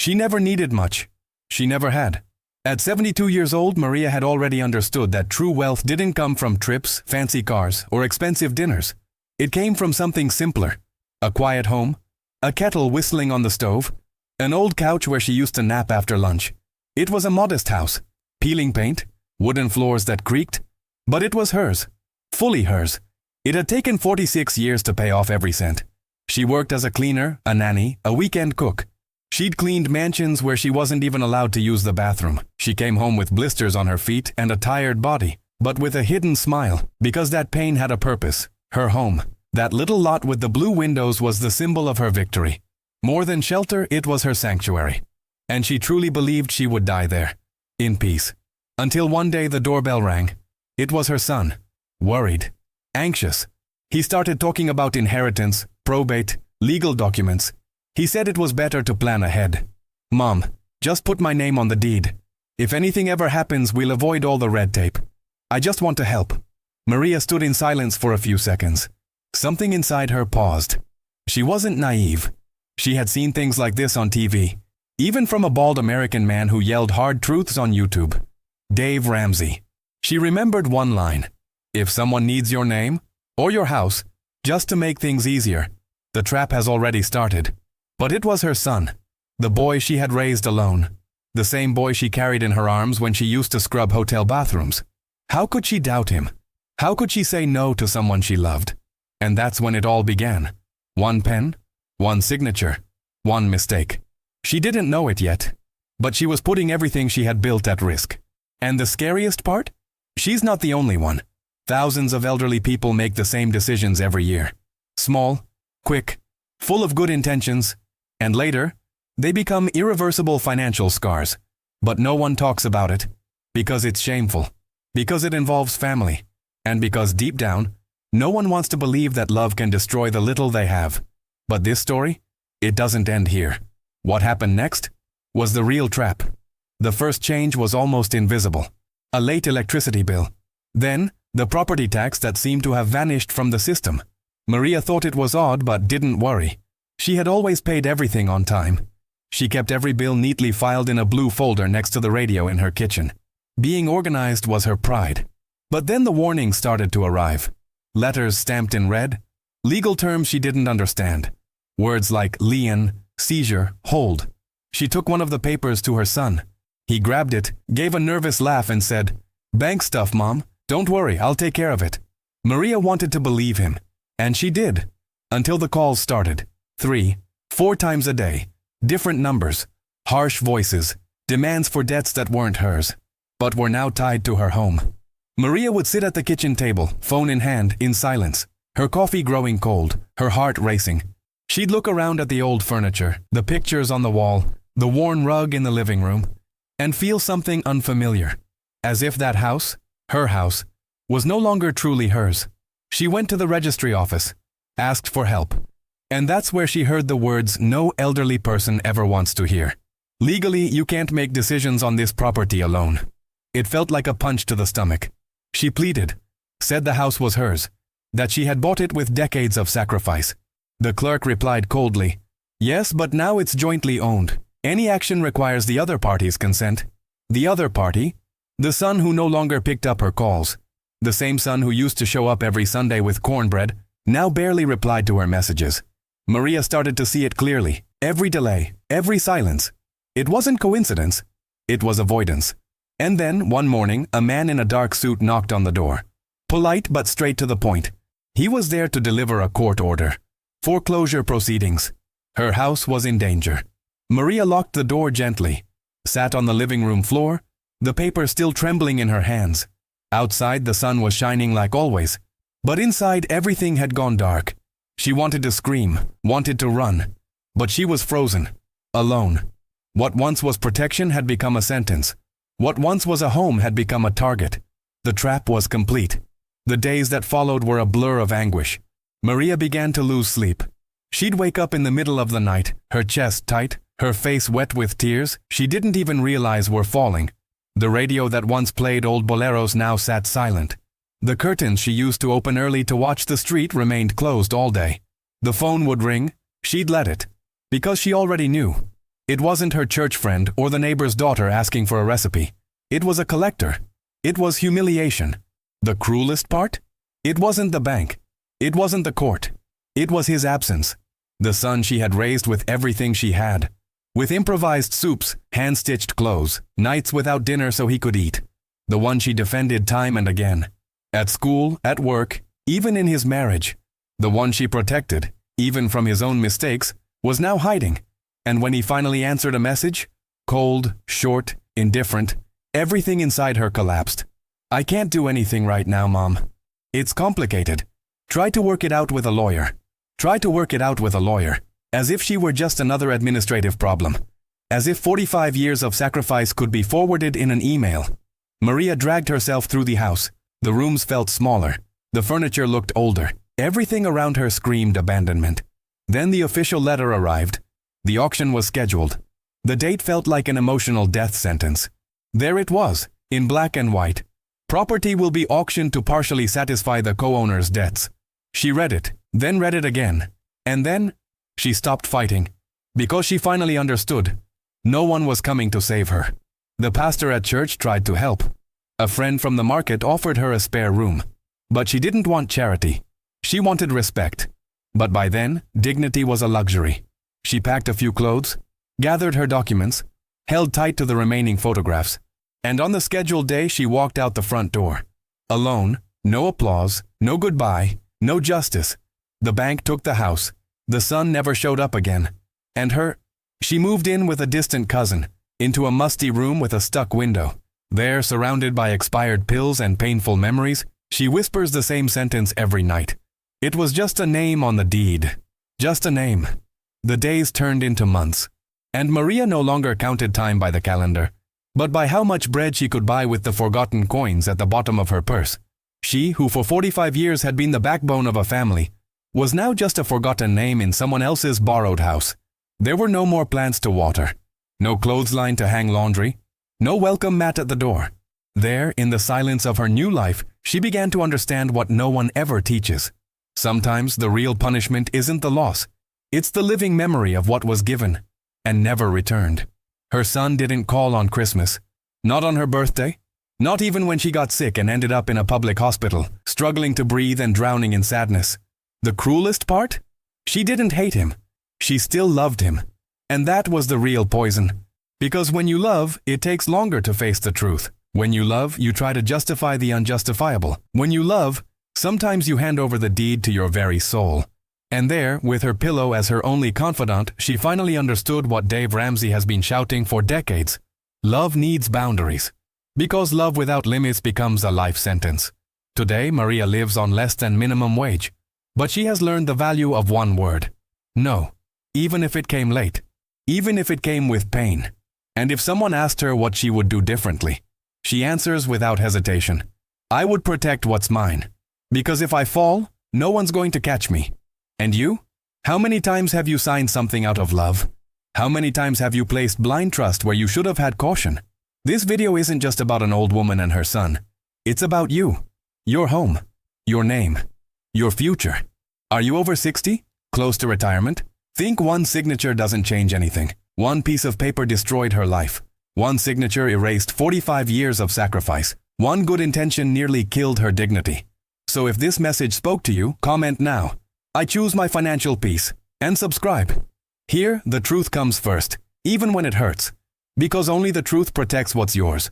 She never needed much. She never had. At 72 years old, Maria had already understood that true wealth didn't come from trips, fancy cars, or expensive dinners. It came from something simpler. A quiet home, a kettle whistling on the stove, an old couch where she used to nap after lunch. It was a modest house, peeling paint, wooden floors that creaked, but it was hers, fully hers. It had taken 46 years to pay off every cent. She worked as a cleaner, a nanny, a weekend cook. She'd cleaned mansions where she wasn't even allowed to use the bathroom. She came home with blisters on her feet and a tired body, but with a hidden smile, because that pain had a purpose. Her home, that little lot with the blue windows, was the symbol of her victory. More than shelter, it was her sanctuary. And she truly believed she would die there, in peace. Until one day the doorbell rang. It was her son, worried, anxious. He started talking about inheritance, probate, legal documents. He said it was better to plan ahead. "Mom, just put my name on the deed. If anything ever happens, we'll avoid all the red tape. I just want to help." Maria stood in silence for a few seconds. Something inside her paused. She wasn't naive. She had seen things like this on TV, even from a bald American man who yelled hard truths on YouTube. Dave Ramsey. She remembered one line: "If someone needs your name, or your house, just to make things easier, the trap has already started." But it was her son, the boy she had raised alone, the same boy she carried in her arms when she used to scrub hotel bathrooms. How could she doubt him? How could she say no to someone she loved? And that's when it all began. One pen, one signature, one mistake. She didn't know it yet, but she was putting everything she had built at risk. And the scariest part? She's not the only one. Thousands of elderly people make the same decisions every year. Small, quick, full of good intentions, and later, they become irreversible financial scars. But no one talks about it, because it's shameful, because it involves family, and because deep down, no one wants to believe that love can destroy the little they have. But this story, it doesn't end here. What happened next was the real trap. The first change was almost invisible. A late electricity bill. Then, the property tax that seemed to have vanished from the system. Maria thought it was odd but didn't worry. She had always paid everything on time. She kept every bill neatly filed in a blue folder next to the radio in her kitchen. Being organized was her pride. But then the warnings started to arrive. Letters stamped in red, legal terms she didn't understand. Words like lien, seizure, hold. She took one of the papers to her son. He grabbed it, gave a nervous laugh and said, "Bank stuff, Mom. Don't worry, I'll take care of it." Maria wanted to believe him, and she did, until the calls started. 3, 4 times a day, different numbers, harsh voices, demands for debts that weren't hers, but were now tied to her home. Maria would sit at the kitchen table, phone in hand, in silence, her coffee growing cold, her heart racing. She'd look around at the old furniture, the pictures on the wall, the worn rug in the living room, and feel something unfamiliar, as if that house, her house, was no longer truly hers. She went to the registry office, asked for help. And that's where she heard the words no elderly person ever wants to hear. "Legally, you can't make decisions on this property alone." It felt like a punch to the stomach. She pleaded, said the house was hers, that she had bought it with decades of sacrifice. The clerk replied coldly, "Yes, but now it's jointly owned. Any action requires the other party's consent." The other party? The son who no longer picked up her calls. The same son who used to show up every Sunday with cornbread, now barely replied to her messages. Maria started to see it clearly. Every delay, every silence. It wasn't coincidence. It was avoidance. And then, one morning, a man in a dark suit knocked on the door. Polite but straight to the point. He was there to deliver a court order. Foreclosure proceedings. Her house was in danger. Maria locked the door gently, sat on the living room floor, the paper still trembling in her hands. Outside, the sun was shining like always, but inside everything had gone dark. She wanted to scream, wanted to run, but she was frozen, alone. What once was protection had become a sentence. What once was a home had become a target. The trap was complete. The days that followed were a blur of anguish. Maria began to lose sleep. She'd wake up in the middle of the night, her chest tight, her face wet with tears she didn't even realize were falling. The radio that once played old boleros now sat silent. The curtains she used to open early to watch the street remained closed all day. The phone would ring, she'd let it, because she already knew. It wasn't her church friend or the neighbor's daughter asking for a recipe. It was a collector. It was humiliation. The cruelest part? It wasn't the bank. It wasn't the court. It was his absence. The son she had raised with everything she had. With improvised soups, hand-stitched clothes, nights without dinner so he could eat. The one she defended time and again. At school, at work, even in his marriage. The one she protected, even from his own mistakes, was now hiding. And when he finally answered a message, cold, short, indifferent, everything inside her collapsed. I can't do anything right now, Mom. It's complicated. Try to work it out with a lawyer. Try to work it out with a lawyer. As if she were just another administrative problem. As if 45 years of sacrifice could be forwarded in an email. Maria dragged herself through the house. The rooms felt smaller. The furniture looked older. Everything around her screamed abandonment. Then the official letter arrived. The auction was scheduled. The date felt like an emotional death sentence. There it was, in black and white. Property will be auctioned to partially satisfy the co-owner's debts. She read it, then read it again. And then she stopped fighting. Because she finally understood. No one was coming to save her. The pastor at church tried to help. A friend from the market offered her a spare room. But she didn't want charity. She wanted respect. But by then, dignity was a luxury. She packed a few clothes, gathered her documents, held tight to the remaining photographs, and on the scheduled day she walked out the front door. Alone, no applause, no goodbye, no justice. The bank took the house. The son never showed up again. And she moved in with a distant cousin, into a musty room with a stuck window. There, surrounded by expired pills and painful memories, she whispers the same sentence every night. It was just a name on the deed. Just a name. The days turned into months. And Maria no longer counted time by the calendar, but by how much bread she could buy with the forgotten coins at the bottom of her purse. She, who for 45 years had been the backbone of a family, was now just a forgotten name in someone else's borrowed house. There were no more plants to water, no clothesline to hang laundry, no welcome mat at the door. There, in the silence of her new life, she began to understand what no one ever teaches. Sometimes the real punishment isn't the loss. It's the living memory of what was given and never returned. Her son didn't call on Christmas, not on her birthday, not even when she got sick and ended up in a public hospital, struggling to breathe and drowning in sadness. The cruelest part? She didn't hate him. She still loved him. And that was the real poison. Because when you love, it takes longer to face the truth. When you love, you try to justify the unjustifiable. When you love, sometimes you hand over the deed to your very soul. And there, with her pillow as her only confidant, she finally understood what Dave Ramsey has been shouting for decades. Love needs boundaries. Because love without limits becomes a life sentence. Today, Maria lives on less than minimum wage. But she has learned the value of one word. No. Even if it came late. Even if it came with pain. And if someone asked her what she would do differently, she answers without hesitation. I would protect what's mine. Because if I fall, no one's going to catch me. And you? How many times have you signed something out of love? How many times have you placed blind trust where you should have had caution? This video isn't just about an old woman and her son. It's about you, your home, your name, your future. Are you over 60? Close to retirement? Think one signature doesn't change anything. One piece of paper destroyed her life. One signature erased 45 years of sacrifice. One good intention nearly killed her dignity. So if this message spoke to you, comment now. I choose my financial peace. And subscribe. Here, the truth comes first, even when it hurts. Because only the truth protects what's yours.